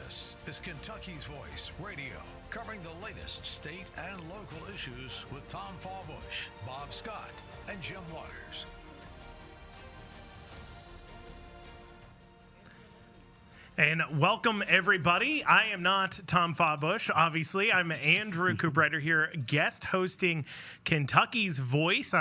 This is Kentucky's Voice Radio, covering the latest state and local issues with Tom Fallbush, Bob Scott, and Jim Waters. And welcome, everybody. I am not Tom Fallbush, obviously. I'm Andrew Cooperrider here, guest hosting Kentucky's Voice.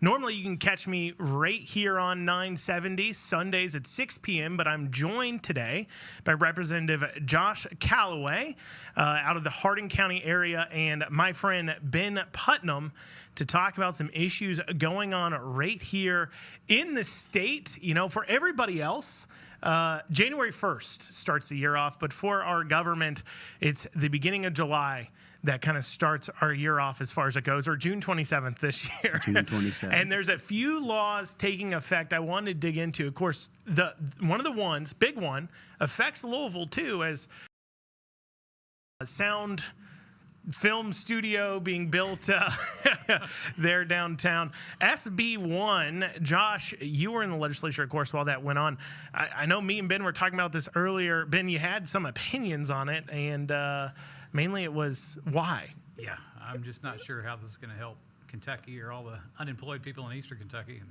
Normally, you can catch me right here on 970, Sundays at 6 p.m., but I'm joined today by Representative Josh Calloway out of the Hardin County area and my friend Ben Putnam to talk about some issues going on right here in the state. You know, for everybody else, January 1st starts the year off, but for our government, it's the beginning of July that kind of starts our year off as far as it goes, or June 27th this year. June 27th. And there's a few laws taking effect I wanted to dig into. Of course, one of the ones, big one, affects Louisville too, as a sound film studio being built there downtown. SB 1, Josh, you were in the legislature, of course, while that went on. I know me and Ben were talking about this earlier. Ben, you had some opinions on it, and mainly it was why. Yeah, I'm just not sure how this is going to help Kentucky or all the unemployed people in Eastern Kentucky.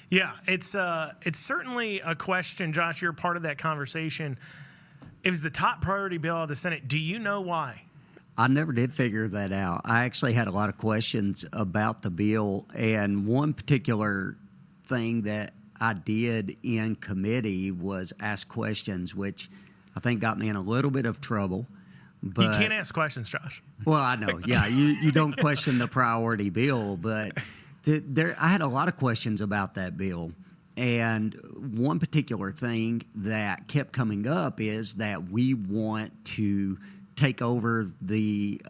Yeah, it's certainly a question. Josh, you're part of that conversation. It was the top priority bill of the Senate. Do you know why? I never did figure that out. I actually had a lot of questions about the bill, and one particular thing that I did in committee was ask questions, which I think got me in a little bit of trouble. But, you can't ask questions, Josh. Well, I know. Yeah, you don't question the priority bill, but I had a lot of questions about that bill. And one particular thing that kept coming up is that we want to take over the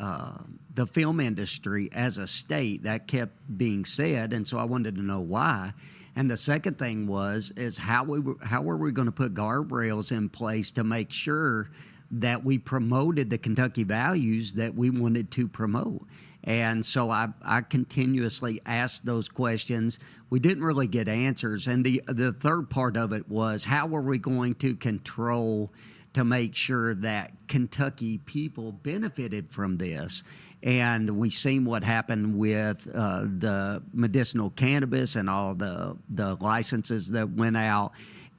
film industry as a state. That kept being said, and so I wanted to know why. And the second thing is how were we going to put guardrails in place to make sure that we promoted the Kentucky values that we wanted to promote. And so I continuously asked those questions. We didn't really get answers. And the third part of it was, how are we going to control to make sure that Kentucky people benefited from this? And we seen what happened with the medicinal cannabis and all the licenses that went out.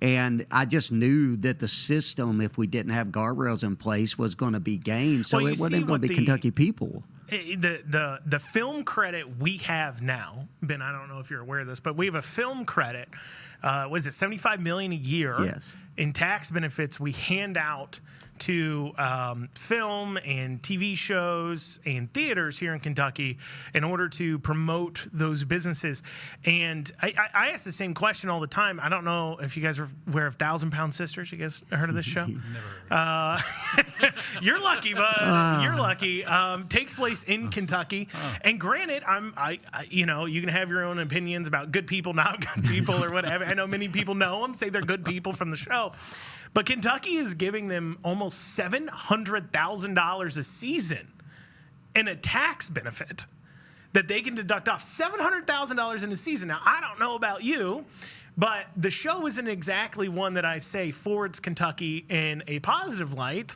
And I just knew that the system, if we didn't have guardrails in place, was going to be gamed. So it wasn't going to be Kentucky people. The film credit we have now, Ben, I don't know if you're aware of this, but we have a film credit. Was it $75 million a year? Yes. In tax benefits we hand out to film and TV shows and theaters here in Kentucky in order to promote those businesses. And I ask the same question all the time. I don't know if you guys are aware of 1,000 Pound Sisters. You guys heard of this show? Never. You're lucky, bud. You're lucky. Takes place in Kentucky. And granted, you know, you can have your own opinions about good people, not good people, or whatever. I know many people know them, say they're good people from the show. But Kentucky is giving them almost $700,000 a season in a tax benefit that they can deduct off. $700,000 in a season. Now, I don't know about you, but the show isn't exactly one that I say forwards Kentucky in a positive light.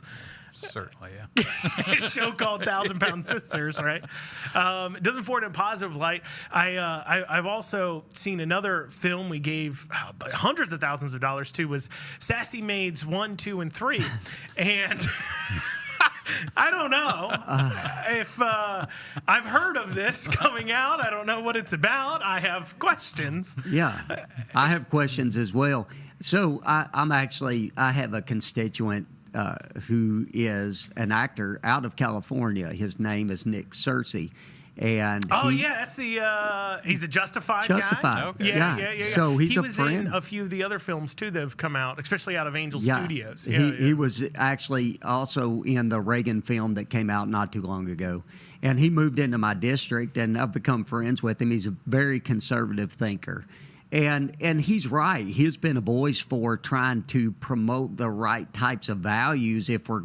Certainly, yeah. A show called 1,000 Pound Sisters, right? It doesn't forward in a positive light. I've also seen another film we gave hundreds of thousands of dollars to, was Sassy Maids 1, 2, and 3. And I don't know if I've heard of this coming out. I don't know what it's about. I have questions. Yeah, I have questions as well. So I have a constituent who is an actor out of California. His name is Nick Searcy. And that's he's a Justified guy. Okay. Yeah. So he was in a few of the other films too that have come out, especially out of Angel Studios. He was actually also in the Reagan film that came out not too long ago. And he moved into my district, and I've become friends with him. He's a very conservative thinker. And he's right. He's been a voice for trying to promote the right types of values if we're,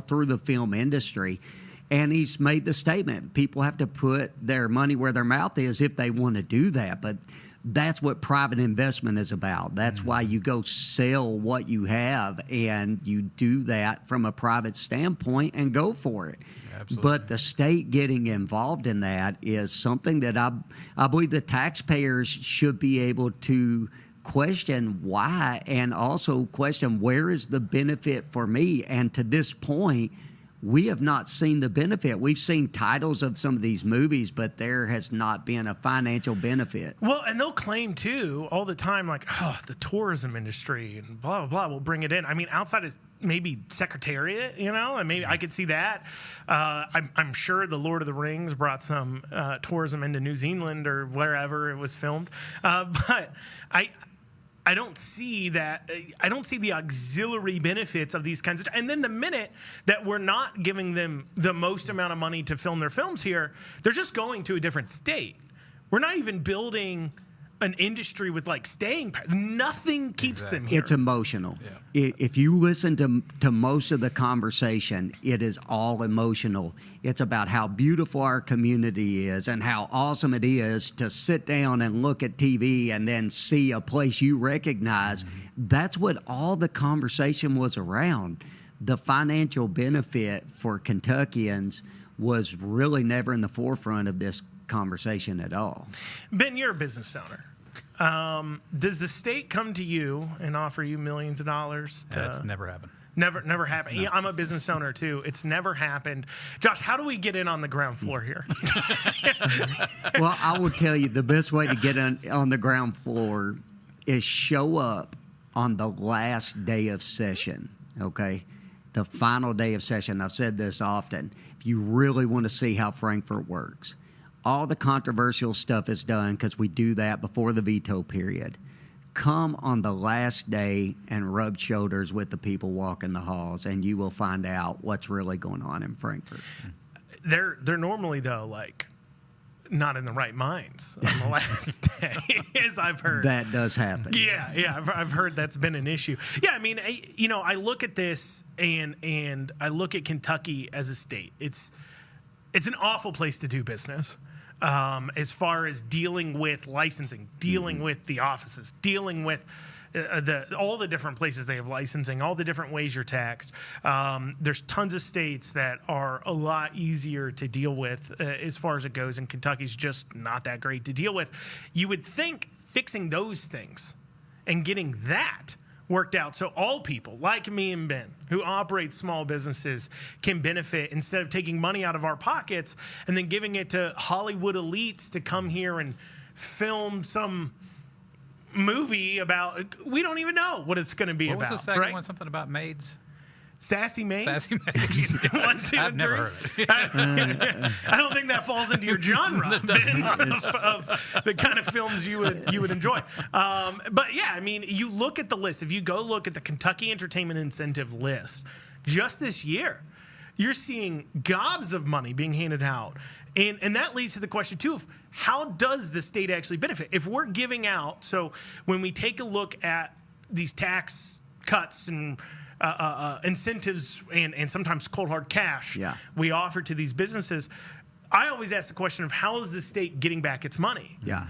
through the film industry. And he's made the statement, people have to put their money where their mouth is if they want to do that. But that's what private investment is about. That's why you go sell what you have, and you do that from a private standpoint and go for it. Absolutely. But the state getting involved in that is something that I believe the taxpayers should be able to question why, and also question where is the benefit for me. And to this point, we have not seen the benefit. We've seen titles of some of these movies, but there has not been a financial benefit. Well, and they'll claim too all the time, like, oh, the tourism industry and blah, blah, blah, will bring it in. I mean, outside of maybe Secretariat, and maybe I could see that. I'm sure the Lord of the Rings brought some tourism into New Zealand or wherever it was filmed. But I don't see that. I don't see the auxiliary benefits of these kinds of. And then the minute that we're not giving them the most amount of money to film their films here, they're just going to a different state. We're not even building an industry with like staying power. Nothing keeps them here. It's emotional. Yeah. If you listen to most of the conversation, it is all emotional. It's about how beautiful our community is and how awesome it is to sit down and look at TV and then see a place you recognize. That's what all the conversation was around. The financial benefit for Kentuckians was really never in the forefront of this conversation at all. Ben, you're a business owner. Does the state come to you and offer you millions of dollars? That's never happened. Never happened. No. Yeah, I'm a business owner too. It's never happened. Josh, how do we get in on the ground floor here? Well, I will tell you the best way to get on the ground floor is show up on the last day of session, okay? The final day of session. I've said this often. If you really want to see how Frankfort works, all the controversial stuff is done because we do that before the veto period. Come on the last day and rub shoulders with the people walking the halls, and you will find out what's really going on in Frankfort. They're normally, though, like, not in the right minds on the last day, as I've heard. That does happen. Yeah, I've heard that's been an issue. Yeah, I mean, I look at this and I look at Kentucky as a state. It's an awful place to do business. As far as dealing with licensing, dealing with the offices, dealing with all the different places they have licensing, all the different ways you're taxed. There's tons of states that are a lot easier to deal with as far as it goes, and Kentucky's just not that great to deal with. You would think fixing those things and getting that worked out so all people like me and Ben who operate small businesses can benefit instead of taking money out of our pockets and then giving it to Hollywood elites to come here and film some movie about, we don't even know what it's going to be What about. was the second right? one? Something about maids? Sassy Maids? Sassy Maids. 1, 2, I've and never 3. heard of it. I don't think that falls into your genre Ben, of the kind of films you would enjoy. But yeah, I mean, you look at the list. If you go look at the Kentucky Entertainment Incentive list, just this year, you're seeing gobs of money being handed out. And that leads to the question, too, of how does the state actually benefit? If we're giving out, so when we take a look at these tax cuts and incentives and sometimes cold hard cash we offer to these businesses, I always ask the question of how is the state getting back its money? Yeah.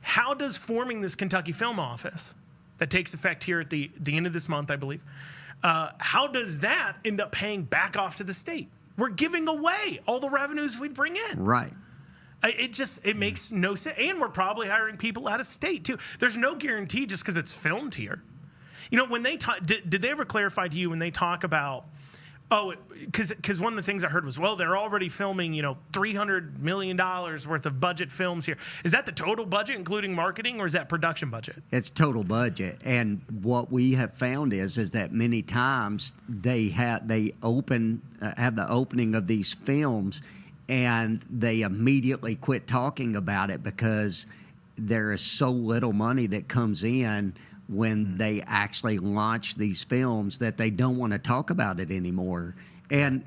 How does forming this Kentucky Film Office that takes effect here at the end of this month, I believe, how does that end up paying back off to the state? We're giving away all the revenues we bring in. Right. It makes no sense. And we're probably hiring people out of state, too. There's no guarantee just because it's filmed here. You know, when they talk, did they ever clarify to you when they talk about, because one of the things I heard was, well, they're already filming, $300 million worth of budget films here. Is that the total budget, including marketing, or is that production budget? It's total budget. And what we have found is that many times they have the opening of these films, and they immediately quit talking about it because there is so little money that comes in when they actually launch these films that they don't want to talk about it anymore. And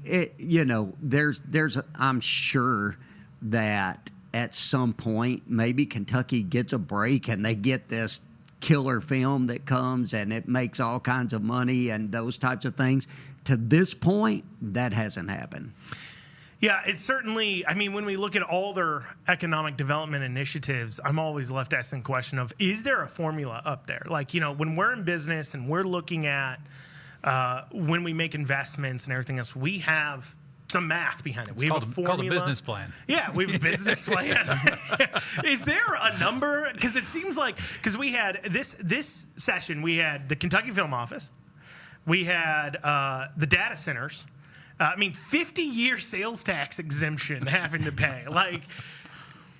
I'm sure that at some point maybe Kentucky gets a break and they get this killer film that comes and it makes all kinds of money and those types of things. To this point, that hasn't happened. Yeah, it's certainly, I mean, when we look at all their economic development initiatives, I'm always left asking the question of, is there a formula up there? Like, when we're in business and we're looking at when we make investments and everything else, we have some math behind it. It's we have called, a formula. called a business plan. Yeah, we have a business plan. Is there a number? Because it seems like, because we had this session, we had the Kentucky Film Office, we had the data centers. 50-year sales tax exemption having to pay. Like,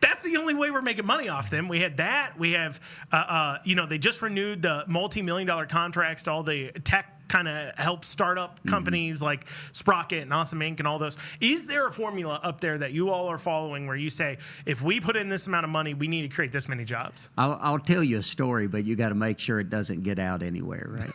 that's the only way we're making money off them. We had that. We have, they just renewed the multi-million-dollar contracts to all the tech kind of help startup companies like Sprocket and Awesome Inc. and all those. Is there a formula up there that you all are following where you say, if we put in this amount of money, we need to create this many jobs? I'll tell you a story, but you got to make sure it doesn't get out anywhere, right?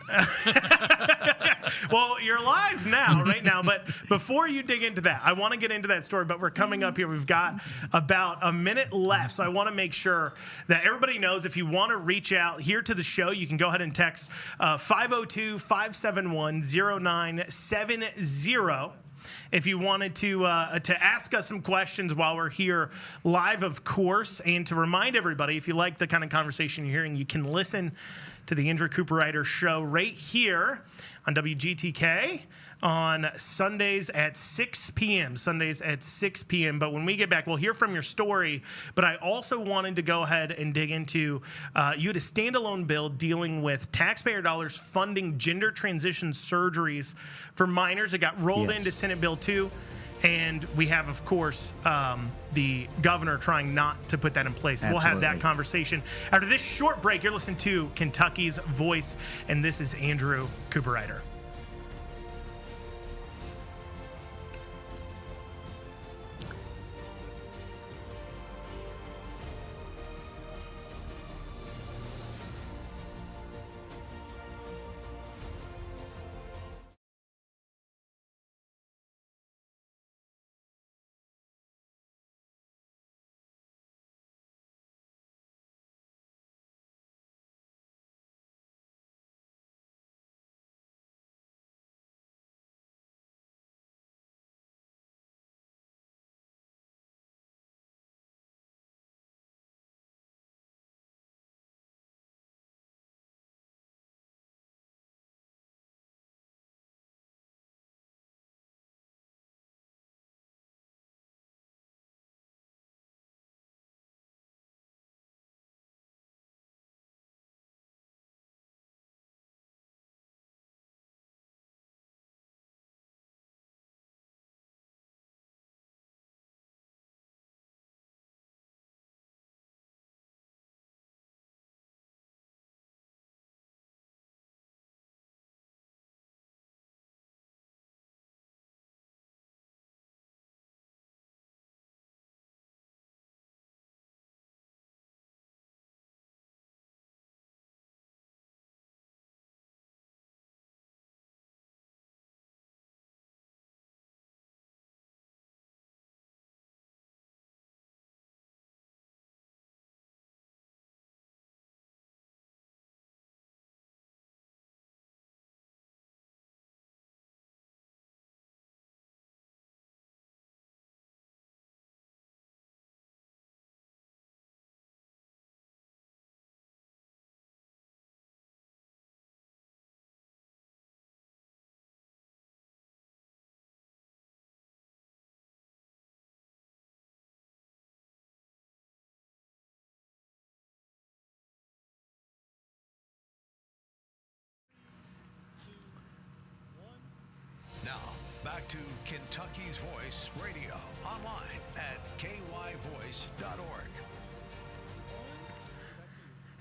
Well, you're live right now. But before you dig into that, I want to get into that story. But we're coming up here. We've got about a minute left. So I want to make sure that everybody knows if you want to reach out here to the show, you can go ahead and text 502-571-0970. If you wanted to ask us some questions while we're here live, of course, and to remind everybody, if you like the kind of conversation you're hearing, you can listen to the Andrew Cooperrider show right here on WGTK on Sundays at 6 p.m. But when we get back, we'll hear from your story. But I also wanted to go ahead and dig into you had a standalone bill dealing with taxpayer dollars funding gender transition surgeries for minors. It got rolled into Senate Bill 2. And we have, of course, the governor trying not to put that in place. Absolutely. We'll have that conversation. After this short break, you're listening to Kentucky's Voice, and this is Andrew Cooperrider. Now, back to Kentucky's Voice Radio, online at kyvoice.org.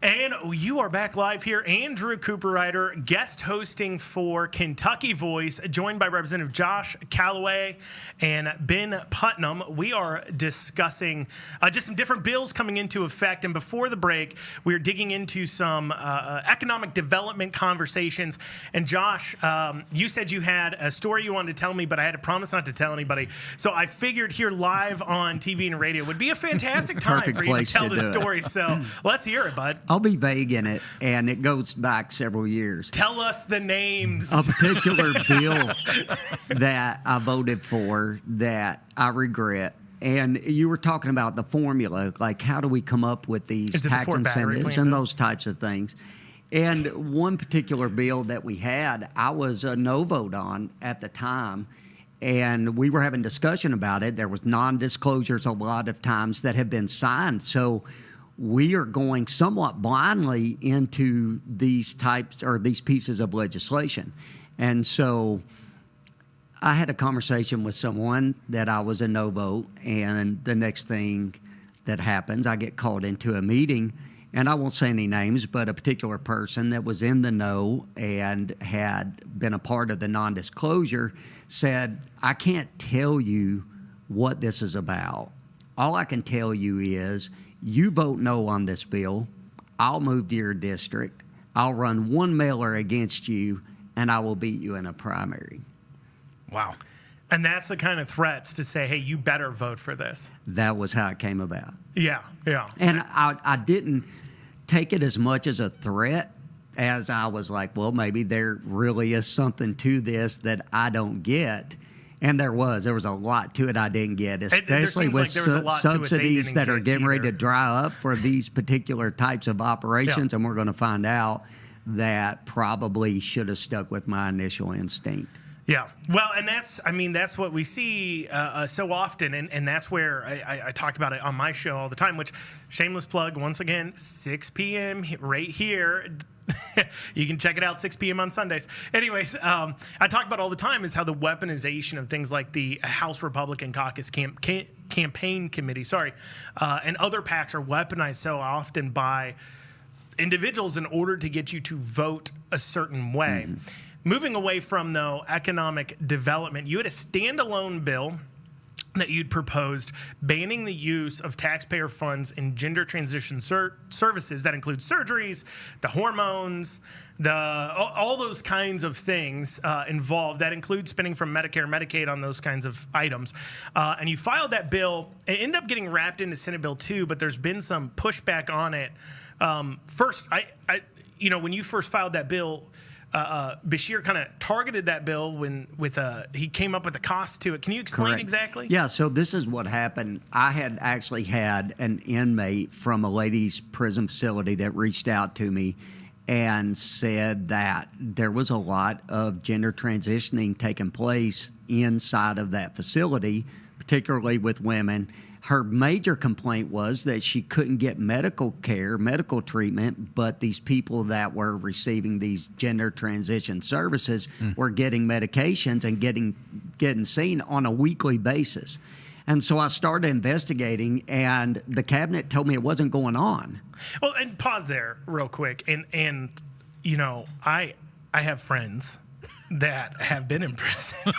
And you are back live here. Andrew Cooperrider, guest hosting for Kentucky Voice, joined by Representative Josh Calloway and Ben Putnam. We are discussing just some different bills coming into effect. And before the break, we were digging into some economic development conversations. And Josh, you said you had a story you wanted to tell me, but I had to promise not to tell anybody. So I figured here live on TV and radio would be a fantastic time Perfect for you to place tell to the do it. story. So let's hear it, bud. I'll be vague in it, and it goes back several years. Tell us the names. A particular bill that I voted for that I regret. And you were talking about the formula, like how do we come up with these Is it the tax Fort Battery incentives plan and bill? those types of things. And one particular bill that we had, I was a no vote on at the time. And we were having discussion about it. There was non-disclosures a lot of times that have been signed. So we are going somewhat blindly into these types or these pieces of legislation. And so I had a conversation with someone that I was a no vote, and the next thing that happens, I get called into a meeting, and I won't say any names, but a particular person that was in the no and had been a part of the non-disclosure said, I can't tell you what this is about. All I can tell you is you vote no on this bill, I'll move to your district, I'll run one mailer against you, and I will beat you in a primary. Wow. And that's the kind of threats to say, hey, you better vote for this. That was how it came about. Yeah, yeah. And I didn't take it as much as a threat as I was like, well, maybe there really is something to this that I don't get. And there was a lot to it I didn't get, especially with subsidies that are getting ready to dry up for these particular types of operations. Yeah. And we're going to find out that probably should have stuck with my initial instinct. Yeah. Well, and that's what we see so often. And that's where I talk about it on my show all the time, which, shameless plug, once again, 6 p.m. right here. You can check it out 6 p.m. on Sundays. Anyways, I talk about all the time is how the weaponization of things like the House Republican Caucus Campaign Committee, and other PACs are weaponized so often by individuals in order to get you to vote a certain way. Mm-hmm. Moving away from, though, economic development, you had a standalone bill that you'd proposed banning the use of taxpayer funds in gender transition services. That includes surgeries, the hormones, all those kinds of things involved. That includes spending from Medicare, Medicaid on those kinds of items. And you filed that bill. It ended up getting wrapped into Senate Bill 2, but there's been some pushback on it. First, when you first filed that bill, Bashir kind of targeted that bill he came up with a cost to it. Can you explain Correct. exactly? Yeah, so this is what happened. I had actually had an inmate from a ladies' prison facility that reached out to me and said that there was a lot of gender transitioning taking place inside of that facility, particularly with women. Her major complaint was that she couldn't get medical care, medical treatment, but these people that were receiving these gender transition services were getting medications and getting seen on a weekly basis. And so I started investigating, and the cabinet told me it wasn't going on. Well, and pause there real quick. And I have friends that have been in prison.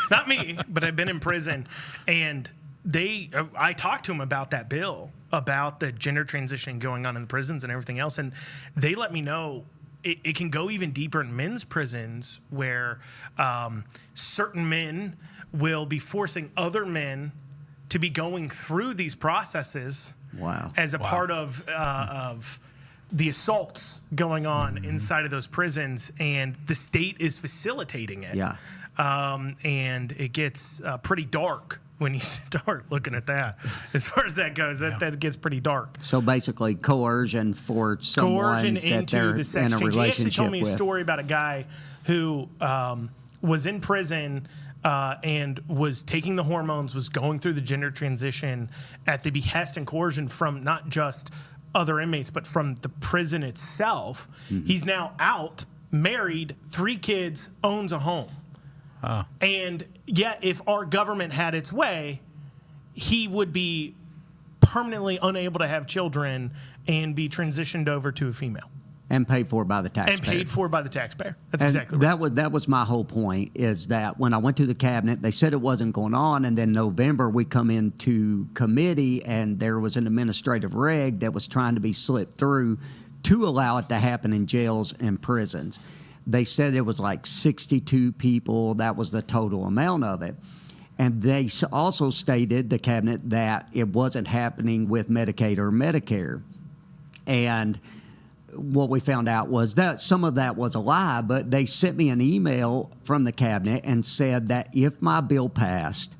Not me, but I've been in prison. And I talked to them about that bill, about the gender transition going on in the prisons and everything else. And they let me know it can go even deeper in men's prisons where certain men will be forcing other men to be going through these processes as a part of the assaults going on inside of those prisons, and the state is facilitating it. Yeah. And it gets pretty dark when you start looking at that. As far as that goes, that gets pretty dark. So basically, coercion for someone that they're the sex in a change. He actually told me with. a story about a guy who was in prison and was taking the hormones, was going through the gender transition at the behest and coercion from not just other inmates, but from the prison itself. Mm-hmm. He's now out, married, 3 kids, owns a home. And yet, if our government had its way, he would be permanently unable to have children and be transitioned over to a female. And paid for by the taxpayer. And paid for by the taxpayer. That's and exactly right. That was my whole point, is that when I went to the cabinet, they said it wasn't going on, and then November we come into committee, and there was an administrative reg that was trying to be slipped through to allow it to happen in jails and prisons. They said it was like 62 people. That was the total amount of it. And they also stated, the cabinet, that it wasn't happening with Medicaid or Medicare. And what we found out was that some of that was a lie, but they sent me an email from the cabinet and said that if my bill passed,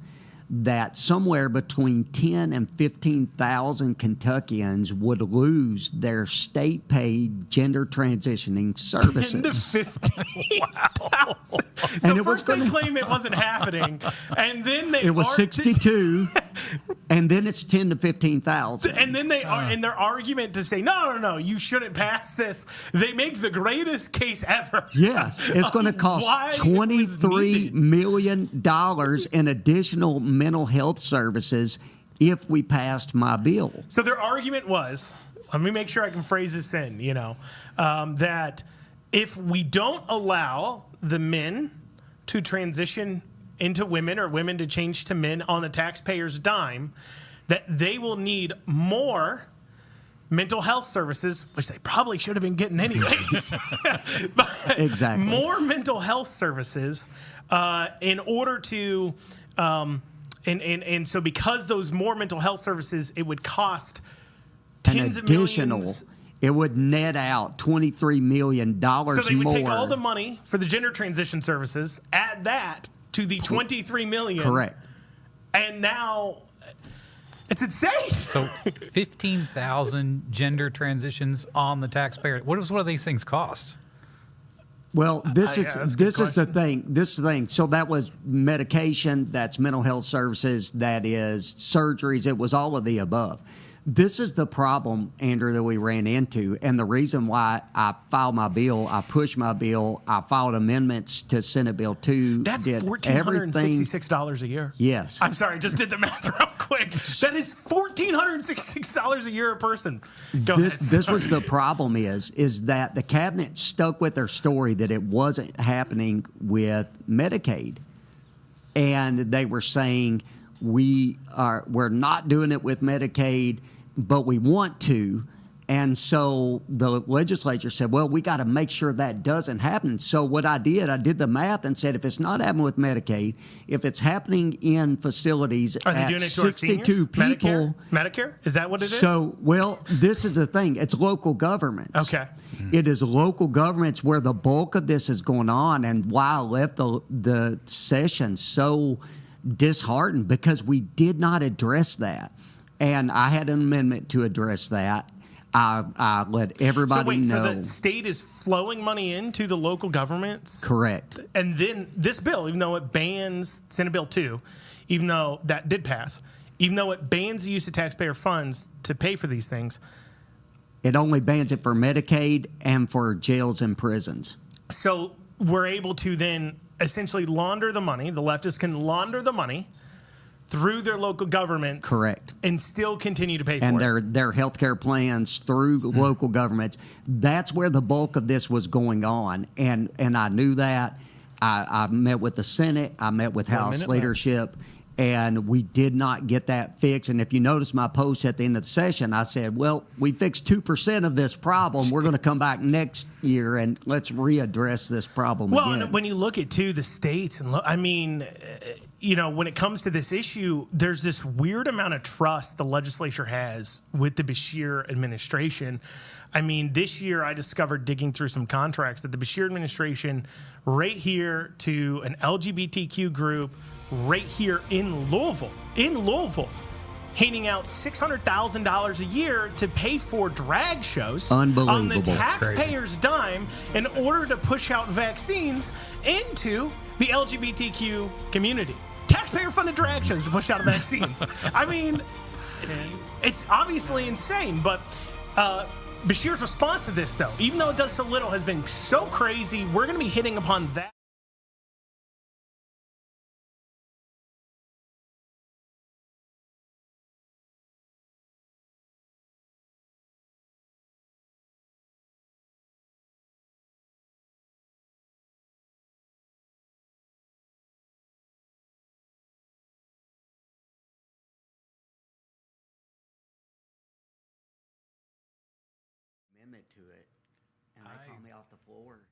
that somewhere between 10 and 15,000 Kentuckians would lose their state-paid gender transitioning services. 10 to 15,000. So And it was first they gonna- claim it wasn't happening, and then they It was 62, and then it's 10 to 15,000. And then they are in their argument to say, no, you shouldn't pass this. They make the greatest case ever. Yes, it's going to cost Why it was $23 needed. million in additional mental health services if we passed my bill. So their argument was, let me make sure I can phrase this in, that if we don't allow the men to transition into women or women to change to men on the taxpayer's dime, that they will need more mental health services, which they probably should have been getting anyways. But Exactly. more mental health services in order to, and so because those more mental health services, it would cost tens An of additional, millions. it would net out $23 million So they would more. take all the money for the gender transition services, add that to the 23 million. Correct. And now it's insane. So 15,000 gender transitions on the taxpayer. What do these things cost? Well, this that's a is good this is the question. thing. This is the thing. So that was medication. That's mental health services. That is surgeries. It was all of the above. This is the problem, Andrew, that we ran into, and the reason why I filed my bill, I pushed my bill, I filed amendments to Senate Bill 2. That's did $1,466 a year. Yes. I'm sorry, just did the math real quick. That is $1,466 a year a person. Go ahead. This was the problem is that the cabinet stuck with their story that it wasn't happening with Medicaid. And they were saying we're not doing it with Medicaid, but we want to. And so the legislature said, well, we got to make sure that doesn't happen. So what I did the math and said, if it's not happening with Medicaid, if it's happening in facilities Are they at doing it to our 62 seniors? people. Medicare? Is that what it is? So, well, this is the thing. It's local governments. Okay. It is local governments where the bulk of this is going on, and why I left the session so disheartened, because we did not address that. And I had an amendment to address that. I let everybody know. So the state is flowing money into the local governments? Correct. And then this bill, even though it bans Senate Bill 2, even though that did pass, even though it bans the use of taxpayer funds to pay for these things, It only bans it for Medicaid and for jails and prisons. so we're able to then essentially launder the money. The leftists can launder the money through their local governments. Correct. And still continue to pay And for it. their healthcare plans through local governments. That's where the bulk of this was going on, and I knew that. I met with the Senate. I met with House minute left. leadership, and we did not get that fixed. And if you notice my post at the end of the session, I said, well, we fixed 2% of this problem. We're going to come back next year and let's readdress this problem Well, again. and when you look at, too, the states, and I mean, when it comes to this issue, there's this weird amount of trust the legislature has with the Beshear administration. I mean, this year I discovered, digging through some contracts, that the Beshear administration, right here to an LGBTQ group, right here in Louisville, handing out $600,000 a year to pay for drag shows on the Unbelievable. That's crazy. taxpayer's dime in order to push out vaccines into the LGBTQ community. Taxpayer-funded drag shows to push out vaccines. I mean, it's obviously insane, but Beshear's response to this, though, even though it does so little, has been so crazy. We're going to be hitting upon that. Amendment to it, and they called me off the floor.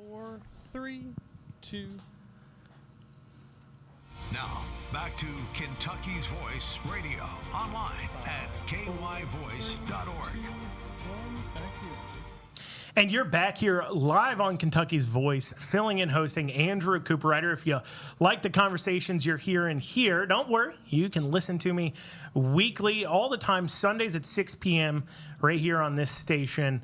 4, 3, 2. Now, back to Kentucky's Voice Radio, online at kyvoice.org. And you're back here live on Kentucky's Voice, filling in, hosting Andrew Cooperrider. If you like the conversations you're hearing here, don't worry. You can listen to me weekly, all the time, Sundays at 6 p.m. right here on this station.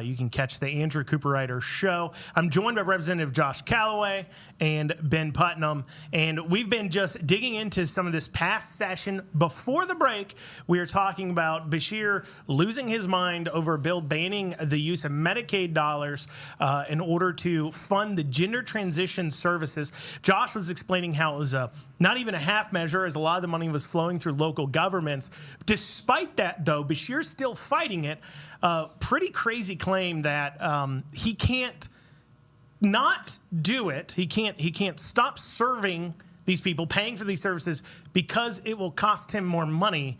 You can catch the Andrew Cooperrider show. I'm joined by Representative Josh Callaway and Ben Putnam, and we've been just digging into some of this past session. Before the break, we were talking about Beshear losing his mind over a bill banning the use of Medicaid dollars in order to fund the gender transition services. Josh was explaining how it was not even a half measure, as a lot of the money was flowing through local governments. Despite that, though, Beshear's still fighting it. Pretty crazy claim that he can't not do it. He can't stop serving these people, paying for these services, because it will cost him more money.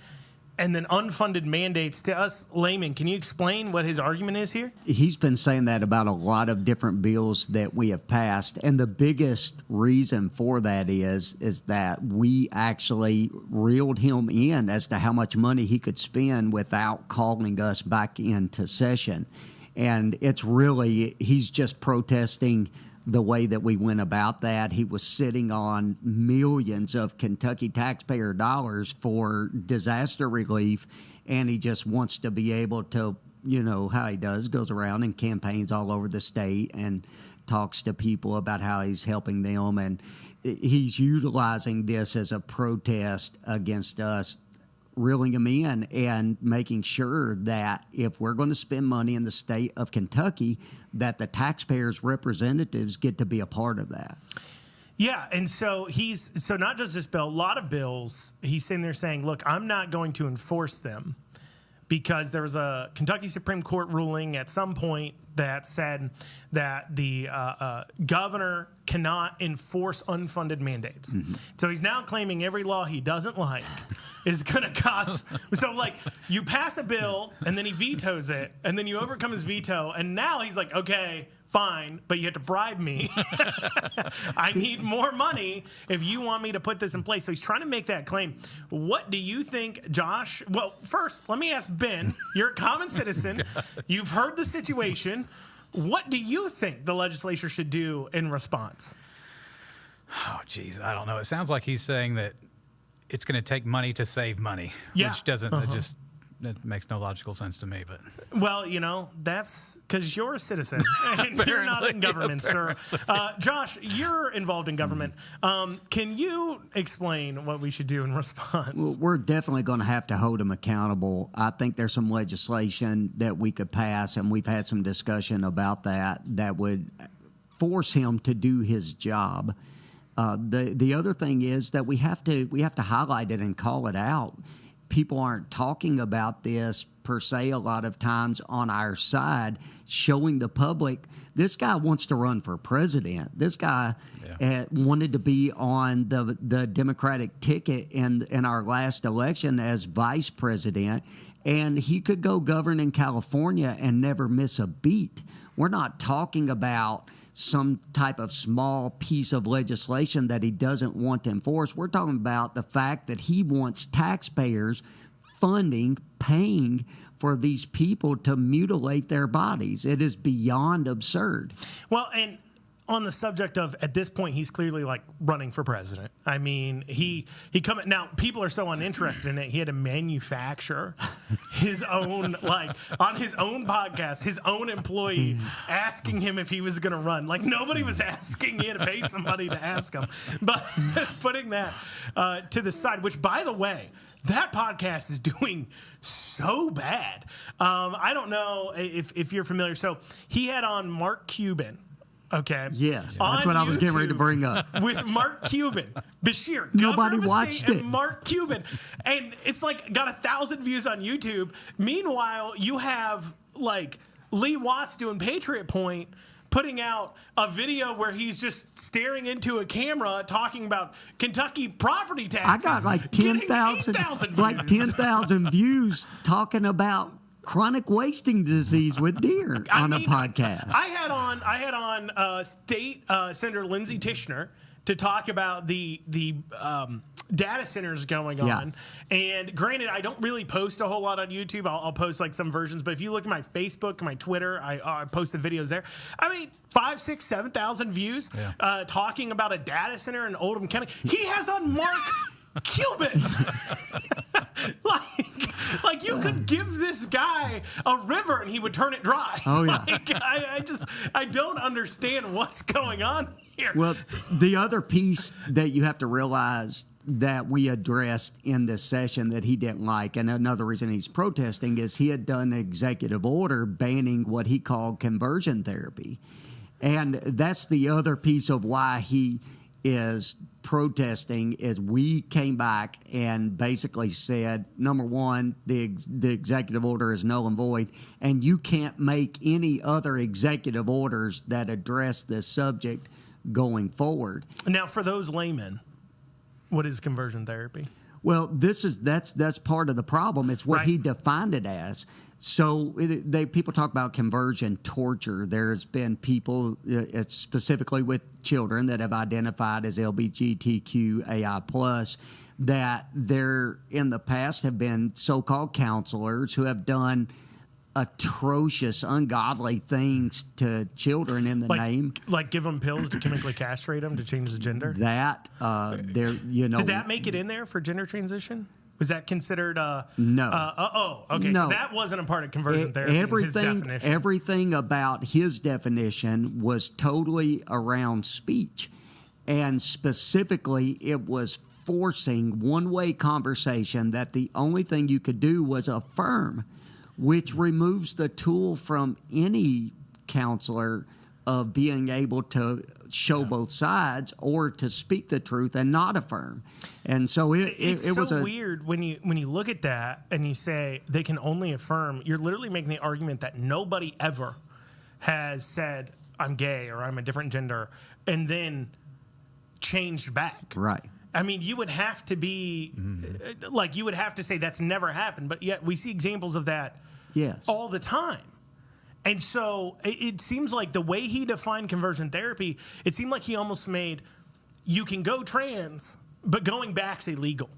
And then unfunded mandates to us laymen. Can you explain what his argument is here? He's been saying that about a lot of different bills that we have passed. And the biggest reason for that is that we actually reeled him in as to how much money he could spend without calling us back into session. And it's really, he's just protesting the way that we went about that. He was sitting on millions of Kentucky taxpayer dollars for disaster relief, and he just wants to be able to, you know, how he does, goes around and campaigns all over the state and talks to people about how he's helping them, and he's utilizing this as a protest against us, reeling him in and making sure that if we're going to spend money in the state of Kentucky, that the taxpayers' representatives get to be a part of that. Yeah, and so so not just this bill, a lot of bills, he's sitting there saying, look, I'm not going to enforce them, because there was a Kentucky Supreme Court ruling at some point that said that the governor cannot enforce unfunded mandates. Mm-hmm. So he's now claiming every law he doesn't like is going to cost. So, like, you pass a bill, and then he vetoes it, and then you overcome his veto, and now he's like, okay, fine, but you have to bribe me. I need more money if you want me to put this in place. So he's trying to make that claim. What do you think, Josh? Well, first, let me ask Ben. You're a common citizen. You've heard the situation. What do you think the legislature should do in response? Oh, geez, I don't know. It sounds like he's saying that it's going to take money to save money, which doesn't that makes no logical sense to me. But well, you know, that's because you're a citizen and you're not in government, sir. Josh, you're involved in government. Can you explain what we should do in response? Well, we're definitely going to have to hold him accountable. I think there's some legislation that we could pass, and we've had some discussion about that would force him to do his job. The other thing is that we have to highlight it and call it out. People aren't talking about this per se a lot of times on our side, showing the public this guy wants to run for president. This guy wanted to be on the Democratic ticket in our last election as vice president, and he could go govern in California and never miss a beat. We're not talking about some type of small piece of legislation that he doesn't want to enforce. We're talking about the fact that he wants taxpayers paying for these people to mutilate their bodies. It is beyond absurd. Well, and on the subject of, at this point, he's clearly like running for president. I mean, he now people are so uninterested in it. He had to manufacture his own, like on his own podcast, his own employee asking him if he was going to run. Like nobody was asking. He had to pay somebody to ask him. But putting that to the side, which by the way, that podcast is doing so bad. I don't know if you're familiar. So he had on Mark Cuban. Okay. Yes, that's what I was getting ready to bring up. With Mark Cuban, Beshear, nobody watched it. And Mark Cuban, and it's like got 1,000 views on YouTube. Meanwhile, you have like Lee Watts doing Patriot Point, putting out a video where he's just staring into a camera talking about Kentucky property taxes. I got like 10,000 views talking about chronic wasting disease with deer on a podcast. I had on State Senator Lindsey Tishner to talk about the data centers going on. And granted, I don't really post a whole lot on YouTube. I'll post like some versions, but if you look at my Facebook, my Twitter, I posted videos there. I mean, 5,000, 6,000, 7,000 views talking about a data center in Oldham County. He has on Mark Cuban. like you could give this guy a river and he would turn it dry. Oh yeah. I don't understand what's going on here. Well, the other piece that you have to realize that we addressed in this session that he didn't like, and another reason he's protesting, is he had done an executive order banning what he called conversion therapy. And that's the other piece of why he is protesting, is we came back and basically said, number one, the executive order is null and void, and you can't make any other executive orders that address this subject going forward. Now, for those laymen, what is conversion therapy? Well, that's part of the problem. It's what he defined it as. So people talk about conversion torture. There's been people, specifically with children, that have identified as LGBTQAI+, that there in the past have been so-called counselors who have done atrocious, ungodly things to children in the name. Like give them pills to chemically castrate them to change the gender? That, Did that make it in there for gender transition? Was that considered no. Okay. No. So that wasn't a part of conversion therapy. Everything about his definition was totally around speech. And specifically, it was forcing one-way conversation that the only thing you could do was affirm, which removes the tool from any counselor of being able to show both sides or to speak the truth and not affirm. And so it was weird when you look at that and you say they can only affirm. You're literally making the argument that nobody ever has said I'm gay or I'm a different gender and then changed back. Right. I mean, you would have to be you would have to say that's never happened, but yet we see examples of that all the time. And so it seems like the way he defined conversion therapy, it seemed like he almost made you can go trans, but going back's illegal.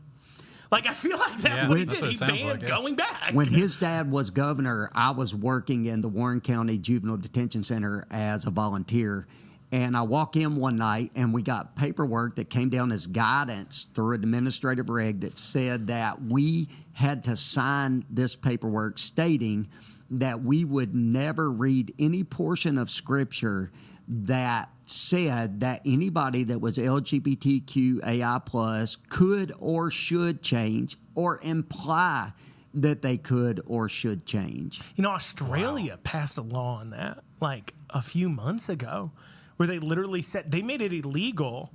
Like, I feel like that's what he did. He banned going back. When his dad was governor, I was working in the Warren County Juvenile Detention Center as a volunteer. And I walk in one night, and we got paperwork that came down as guidance through an administrative reg that said that we had to sign this paperwork stating that we would never read any portion of Scripture that said that anybody that was LGBTQAI+ could or should change or imply that they could or should change. You know, Australia passed a law on that like a few months ago, where they literally said they made it illegal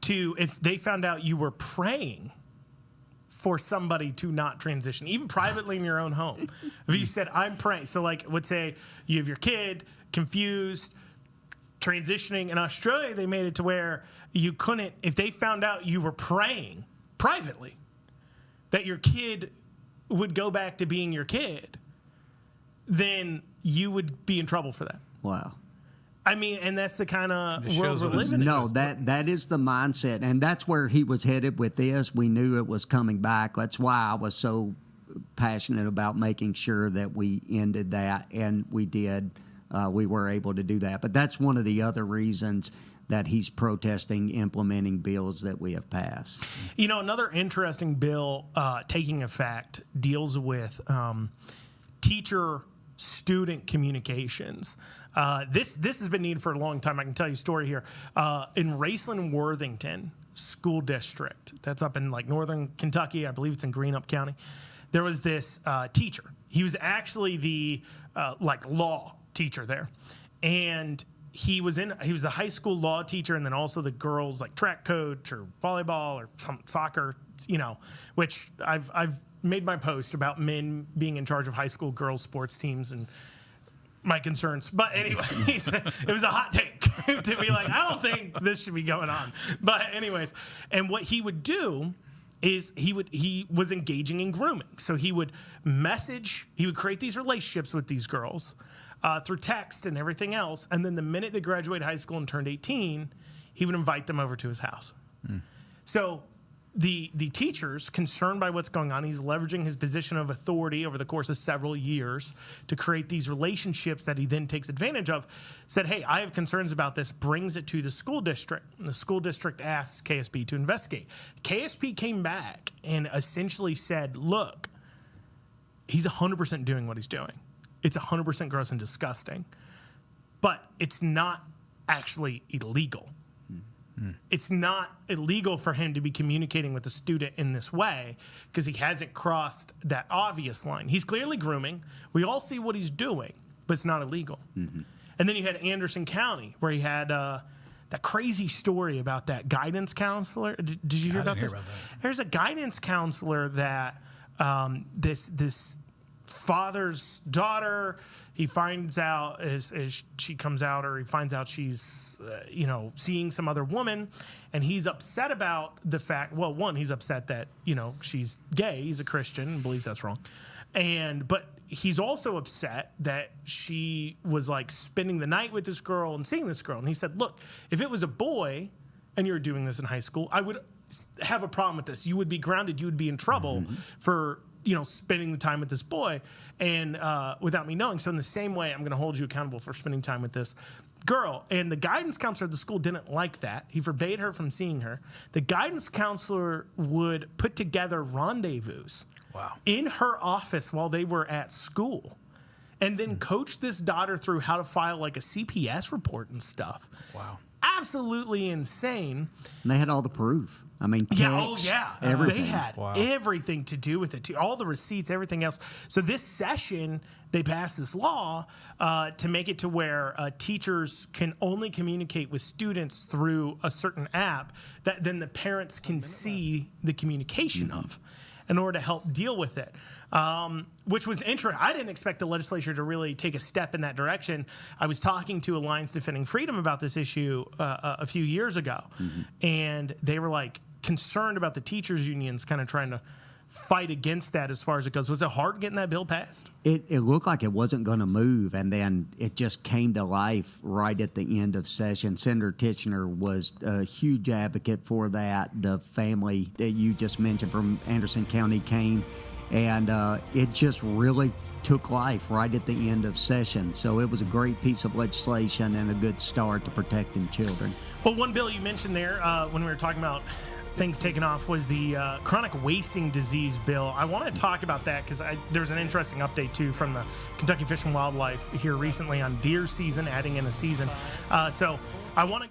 to, if they found out you were praying for somebody to not transition, even privately in your own home. If you said, I'm praying, so like, let's say you have your kid confused, transitioning. In Australia, they made it to where you couldn't, if they found out you were praying privately, that your kid would go back to being your kid, then you would be in trouble for that. Wow. I mean, and that's the kind of world we're living in. No, that is the mindset, and that's where he was headed with this. We knew it was coming back. That's why I was so passionate about making sure that we ended that, and we did. We were able to do that. But that's one of the other reasons that he's protesting implementing bills that we have passed. You know, another interesting bill taking effect deals with teacher-student communications. This has been needed for a long time. I can tell you a story here. In Raceland-Worthington School District, that's up in like northern Kentucky, I believe it's in Greenup County, there was this teacher. He was actually the law teacher there. And he was a high school law teacher, and then also the girls like track coach or volleyball or some soccer, you know, which I've made my post about men being in charge of high school girls sports teams and my concerns. But anyways, it was a hot take to be like, I don't think this should be going on. But anyways, and what he would do is he was engaging in grooming. So he would create these relationships with these girls through text and everything else. And then the minute they graduated high school and turned 18, he would invite them over to his house. So the teachers, concerned by what's going on, he's leveraging his position of authority over the course of several years to create these relationships that he then takes advantage of, said, hey, I have concerns about this, brings it to the school district. And the school district asks KSP to investigate. KSP came back and essentially said, look, he's 100% doing what he's doing. It's 100% gross and disgusting, but it's not actually illegal. It's not illegal for him to be communicating with a student in this way because he hasn't crossed that obvious line. He's clearly grooming. We all see what he's doing, but it's not illegal. And then you had Anderson County, where he had that crazy story about that guidance counselor. Did you hear about this? There's a guidance counselor that this father's daughter, he finds out as she comes out, or he finds out she's seeing some other woman, and he's upset about the fact, well, one, he's upset that she's gay, he's a Christian and believes that's wrong, but he's also upset that she was like spending the night with this girl and seeing this girl. And he said, look, if it was a boy and you were doing this in high school, I would have a problem with this. You would be grounded, you would be in trouble for spending the time with this boy and without me knowing. So in the same way, I'm going to hold you accountable for spending time with this girl. And the guidance counselor at the school didn't like that. He forbade her from seeing her. The guidance counselor would put together rendezvous in her office while they were at school, and then coach this daughter through how to file like a CPS report and stuff. Wow. Absolutely insane. And they had all the proof. I mean, text, everything. They had everything to do with it, too. All the receipts, everything else. So this session, they passed this law to make it to where teachers can only communicate with students through a certain app that then the parents can see the communication of in order to help deal with it, which was interesting. I didn't expect the legislature to really take a step in that direction. I was talking to Alliance Defending Freedom about this issue a few years ago, and they were like concerned about the teachers' unions kind of trying to fight against that as far as it goes. Was it hard getting that bill passed? It looked like it wasn't going to move, and then it just came to life right at the end of session. Senator Titchener was a huge advocate for that. The family that you just mentioned from Anderson County came, and it just really took life right at the end of session. So it was a great piece of legislation and a good start to protecting children. Well, one bill you mentioned there when we were talking about things taken off was the chronic wasting disease bill. I want to talk about that because there's an interesting update too from the Kentucky Fish and Wildlife here recently on deer season, adding in a season. So I want to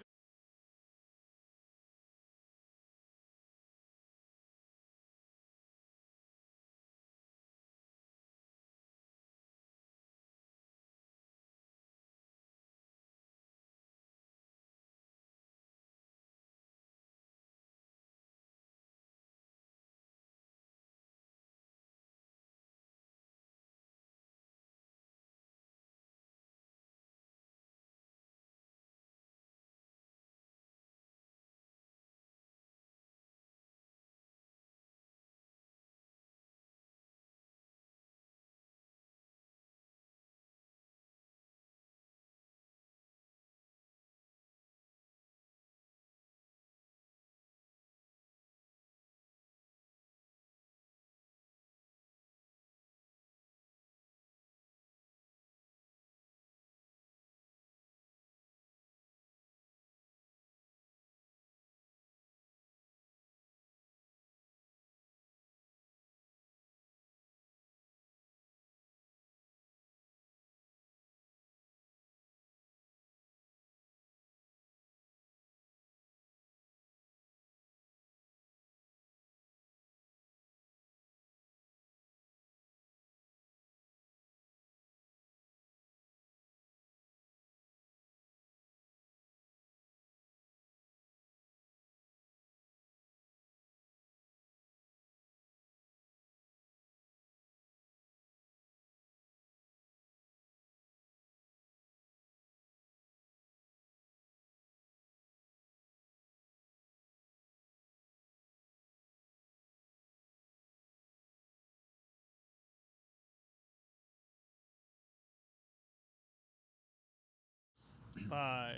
5,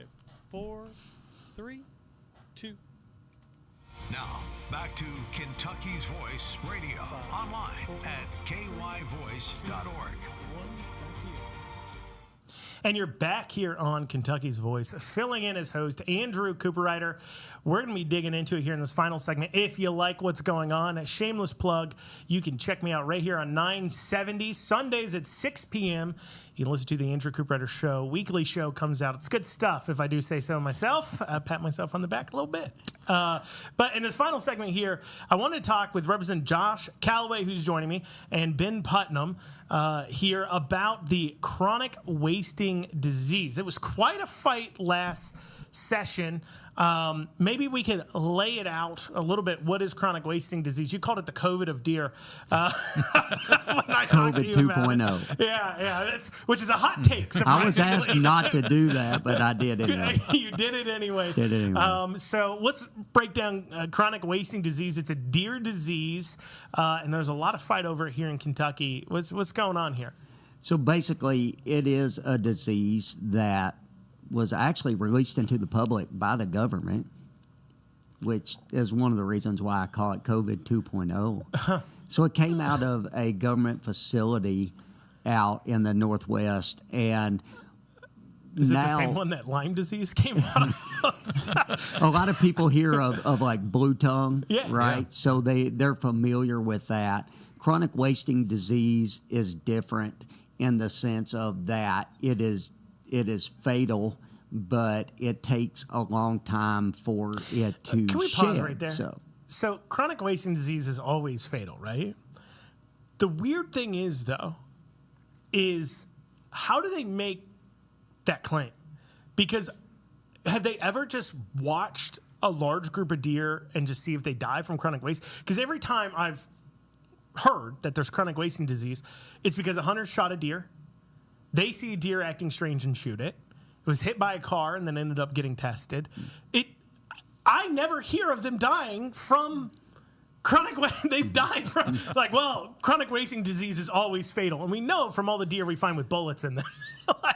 4, 3, 2. Now, back to Kentucky's Voice Radio, online at kyvoice.org. And you're back here on Kentucky's Voice, filling in as host Andrew Cooperrider. We're going to be digging into it here in this final segment. If you like what's going on, a shameless plug, you can check me out right here on 970, Sundays at 6 p.m. You can listen to the Andrew Cooperrider Show. Weekly show comes out. It's good stuff, if I do say so myself. I pat myself on the back a little bit. But in this final segment here, I want to talk with Representative Josh Callaway, who's joining me, and Ben Putnam here about the chronic wasting disease. It was quite a fight last session. Maybe we could lay it out a little bit. What is chronic wasting disease? You called it the COVID of deer. COVID 2.0. Yeah, which is a hot take. I was asked not to do that, but I did anyway. You did it anyways. So let's break down chronic wasting disease. It's a deer disease, and there's a lot of fight over it here in Kentucky. What's going on here? So basically, it is a disease that was actually released into the public by the government, which is one of the reasons why I call it COVID 2.0. So it came out of a government facility out in the Northwest, and is it the same one that Lyme disease came out of? A lot of people hear of like blue tongue, right? Yeah. So they're familiar with that. Chronic wasting disease is different in the sense of that it is fatal, but it takes a long time for it to Can we shed. pause right there? So chronic wasting disease is always fatal, right? The weird thing is, though, is how do they make that claim? Because have they ever just watched a large group of deer and just see if they die from chronic waste? Because every time I've heard that there's chronic wasting disease, it's because a hunter shot a deer. They see a deer acting strange and shoot it. It was hit by a car and then ended up getting tested. I never hear of them dying from chronic wasting. They've died from, chronic wasting disease is always fatal. And we know from all the deer we find with bullets in them.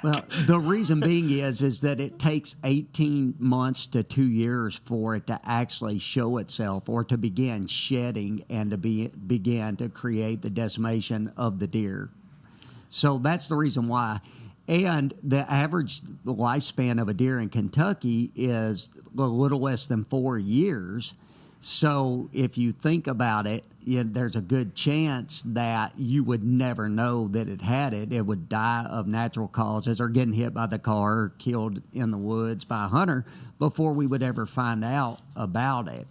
Well, the reason being is that it takes 18 months to 2 years for it to actually show itself or to begin shedding and to begin to create the decimation of the deer. So that's the reason why. And the average lifespan of a deer in Kentucky is a little less than 4 years. So if you think about it, there's a good chance that you would never know that it had it. It would die of natural causes or getting hit by the car or killed in the woods by a hunter before we would ever find out about it.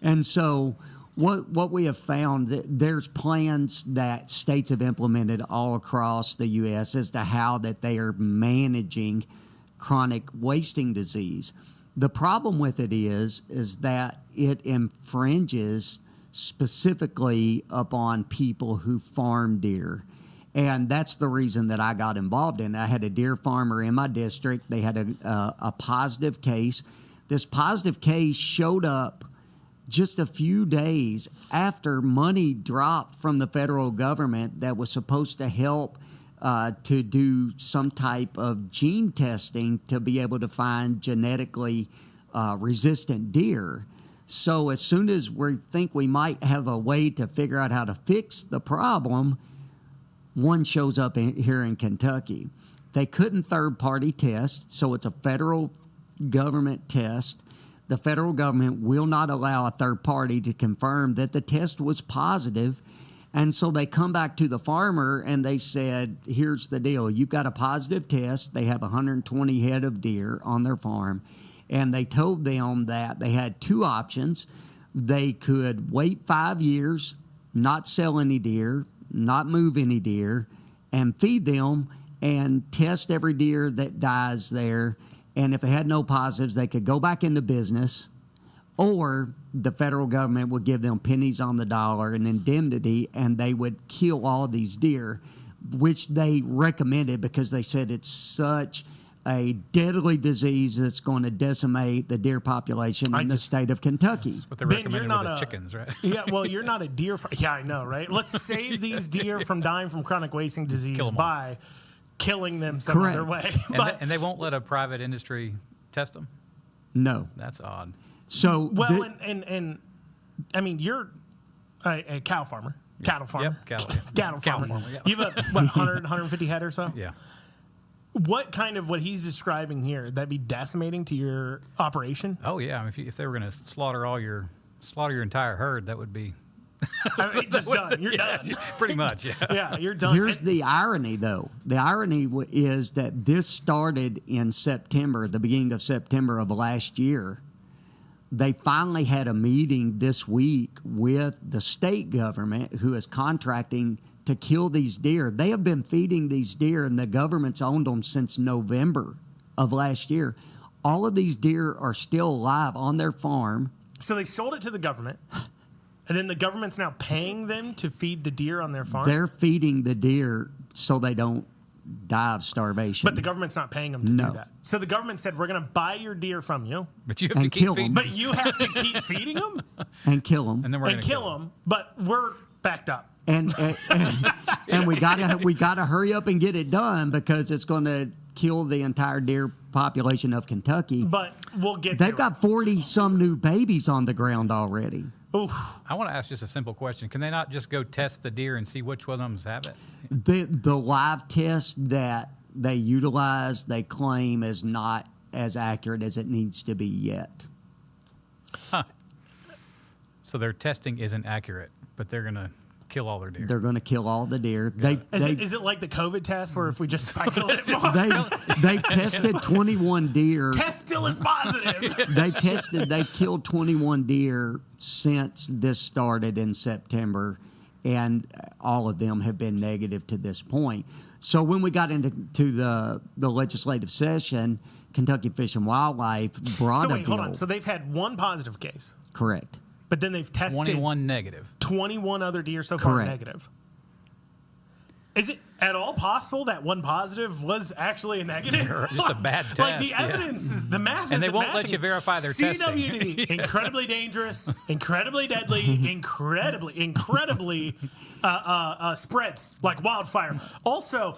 And so what we have found, there's plans that states have implemented all across the U.S. as to how that they are managing chronic wasting disease. The problem with it is that it infringes specifically upon people who farm deer. And that's the reason that I got involved in it. I had a deer farmer in my district. They had a positive case. This positive case showed up just a few days after money dropped from the federal government that was supposed to help to do some type of gene testing to be able to find genetically resistant deer. So as soon as we think we might have a way to figure out how to fix the problem, one shows up here in Kentucky. They couldn't third-party test, so it's a federal government test. The federal government will not allow a third party to confirm that the test was positive. And so they come back to the farmer and they said, here's the deal. You've got a positive test. They have 120 head of deer on their farm. And they told them that they had two options. They could wait 5 years, not sell any deer, not move any deer, and feed them and test every deer that dies there. And if it had no positives, they could go back into business, or the federal government would give them pennies on the dollar, an indemnity, and they would kill all of these deer, which they recommended because they said it's such a deadly disease that's going to decimate the deer population in the state of Kentucky. That's what they're Ben, recommending with the chickens, right? Yeah, well, you're not a deer. Yeah, I know, right? Let's save these deer from dying from chronic wasting disease by killing them some Correct. other way. And they won't let a private industry test them? No. That's odd. So well, and I mean, you're a cow farmer, cattle farmer. Yep, cattle farmer. Yeah. You have 100, 150 head or so? Yeah. What he's describing here, that'd be decimating to your operation? Oh, yeah. I mean, if they were going to slaughter your entire herd, that would be... I mean, just done. You're done. Pretty much, yeah. Yeah, you're done. Here's the irony, though. The irony is that this started in September, the beginning of September of last year. They finally had a meeting this week with the state government who is contracting to kill these deer. They have been feeding these deer, and the government's owned them since November of last year. All of these deer are still alive on their farm. So they sold it to the government, and then the government's now paying them to feed the deer on their farm? They're feeding the deer so they don't die of starvation. But the government's not paying them to No. do that. So the government said, we're going to buy your deer from you, But you have And to keep kill feeding them. but you have to keep feeding them and kill them. And then we're and going to kill them, but we're backed up. And we gotta hurry up and get it done because it's going to kill the entire deer population of Kentucky. But we'll get They've to got 40 some new babies on the ground already. it. Oof. I want to ask just a simple question. Can they not just go test the deer and see which one of them have it? The live test that they utilize, they claim, is not as accurate as it needs to be yet. So their testing isn't accurate, but they're going to kill all their deer. They're going to kill all the deer. Is it like the COVID test where if we just cycle it more? They tested 21 deer. Test still is positive. They've killed 21 deer since this started in September, and all of them have been negative to this point. So when we got into the legislative session, Kentucky Fish and Wildlife brought So a wait, bill. hold on. So they've had one positive case, Correct. but then they've tested 21 negative. 21 other deer so far Correct. negative. Is it at all possible that one positive was actually a negative? Or just a bad Like the test, yeah. evidence is the math, And they isn't won't let mathing. you verify their testing. CWD, incredibly dangerous, incredibly deadly, incredibly spreads like wildfire. Also,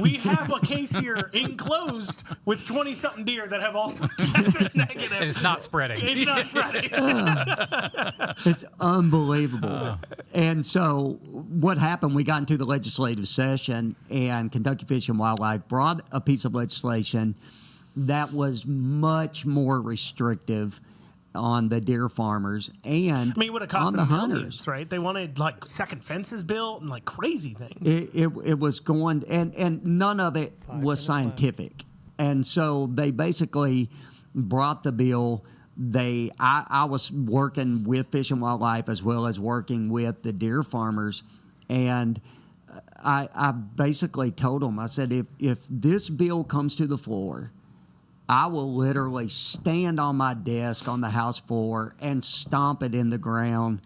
we have a case here enclosed with 20-something deer that have also tested negative. And it's not spreading. It's not spreading. It's unbelievable. And so what happened, we got into the legislative session, and Kentucky Fish and Wildlife brought a piece of legislation that was much more restrictive on the deer farmers and I mean, it would have cost on the them hunters. millions, right? They wanted like second fences built and like crazy things. It was going, and none of it was scientific. And so they basically brought the bill. I was working with Fish and Wildlife as well as working with the deer farmers, and I basically told them, I said, if this bill comes to the floor, I will literally stand on my desk on the House floor and stomp it in the ground,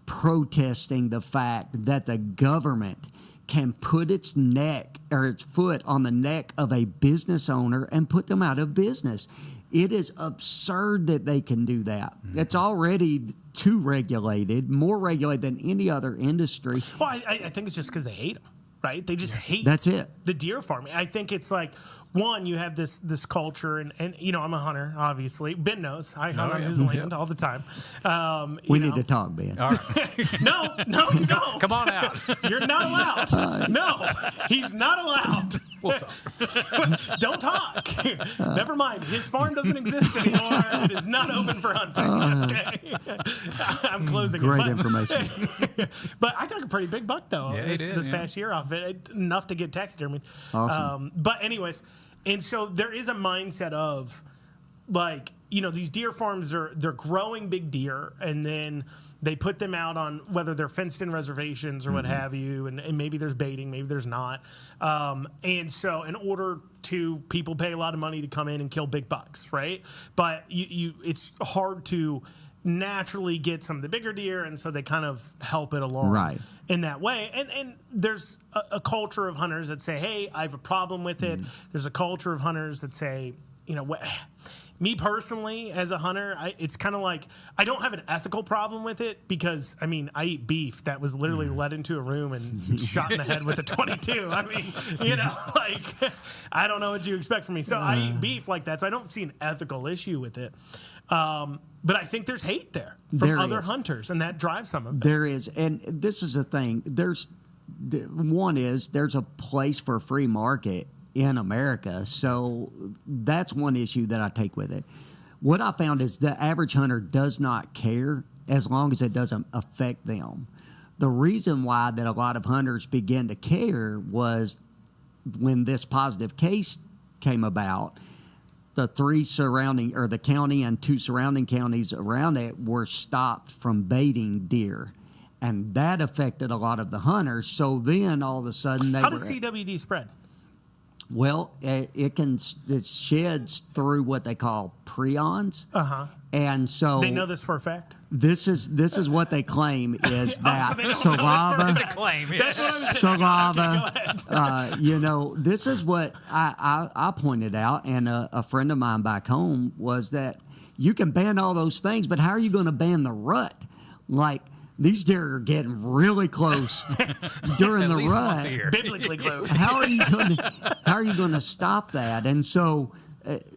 protesting the fact that the government can put its neck or its foot on the neck of a business owner and put them out of business. It is absurd that they can do that. It's already too regulated, more regulated than any other industry. Well, I think it's just because they hate them, right? They just hate That's it. the deer farming. I think it's like, one, you have this culture, and you know, I'm a hunter, obviously. Ben knows. I hunt on his land all the time. We need to talk, Ben. All right. No, you don't. Come on out. You're not allowed. No, he's not allowed. We'll talk. Don't talk. Never mind. His farm doesn't exist anymore. It is not open for hunting. Okay. I'm closing it. Great But- information. But I took a pretty big buck, though, Yeah, he this did, past year off it. Enough to get taxidermied. Awesome. But anyways, and so there is a mindset of, like, you know, these deer farms they're growing big deer, and then they put them out on whether they're fenced in reservations or what have you, and maybe there's baiting, maybe there's not. And so in order to, people pay a lot of money to come in and kill big bucks, right? But it's hard to naturally get some of the bigger deer, and so they kind of help it along Right. in that way. And there's a culture of hunters that say, hey, I have a problem with it. There's a culture of hunters that say, you know, me personally, as a hunter, it's kind of like I don't have an ethical problem with it because, I mean, I eat beef that was literally led into a room and shot in the head with a 22. I mean, like, I don't know what you expect from me. So I eat beef like that, so I don't see an ethical issue with it. But I think there's hate there from other hunters, and that drives some of it. There is, and this is the thing. There's a place for a free market in America, so that's one issue that I take with it. What I found is the average hunter does not care as long as it doesn't affect them. The reason why that a lot of hunters began to care was when this positive case came about. The the county and 2 surrounding counties around it were stopped from baiting deer. And that affected a lot of the hunters. So then all of a sudden How does CWD spread? Well, it sheds through what they call prions. And so they know this for a fact. This is what they claim is that saliva. This is what I pointed out, and a friend of mine back home was that you can ban all those things, but how are you going to ban the rut? Like, these deer are getting really close during the rut. Biblically close. How are you going to stop that? And so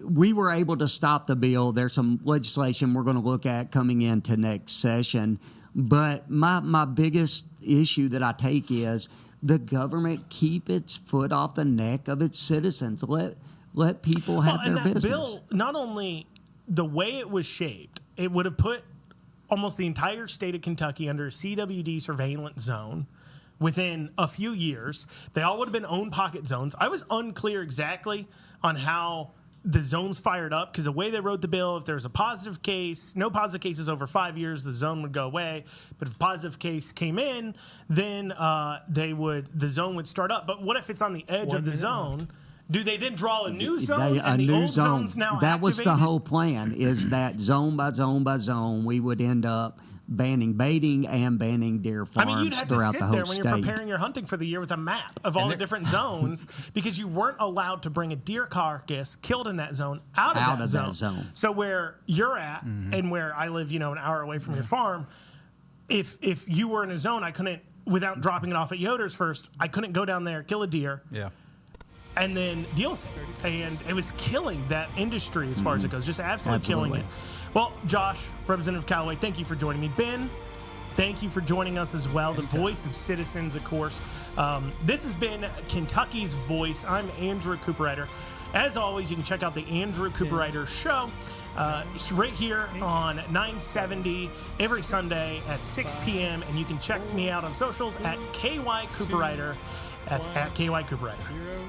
we were able to stop the bill. There's some legislation we're going to look at coming into next session. But my biggest issue that I take is the government keep its foot off the neck of its citizens. Let people have their business. Bill, not only the way it was shaped, it would have put almost the entire state of Kentucky under a CWD surveillance zone within a few years. They all would have been own pocket zones. I was unclear exactly on how the zones fired up because the way they wrote the bill, if there's a positive case, no positive cases over 5 years, the zone would go away. But if a positive case came in, then the zone would start up. But what if it's on the edge of the zone? Do they then draw a new zone and the old zone's now That was activated? the whole plan, is that zone by zone by zone, we would end up banning baiting and banning deer farms you'd have to throughout sit the whole there when state. you're preparing your hunting for the year with a map of all the different zones because you weren't allowed to bring a deer carcass killed in that zone out of that zone. So where you're at and where I live, an hour away from your farm, if you were in a zone, I couldn't, without dropping it off at Yoder's first, I couldn't go down there, kill a deer. Yeah. And then deal with it. And it was killing that industry as far as it goes, just absolutely killing it. Well, Josh, Representative Callaway, thank you for joining me. Ben, thank you for joining us as well, the voice of citizens, of course. This has been Kentucky's Voice. I'm Andrew Cooperrider. As always, you can check out the Andrew Cooperrider Show right here on 970 every Sunday at 6 p.m. And you can check me out on socials at KY Cooperrider. That's at KY Cooperrider.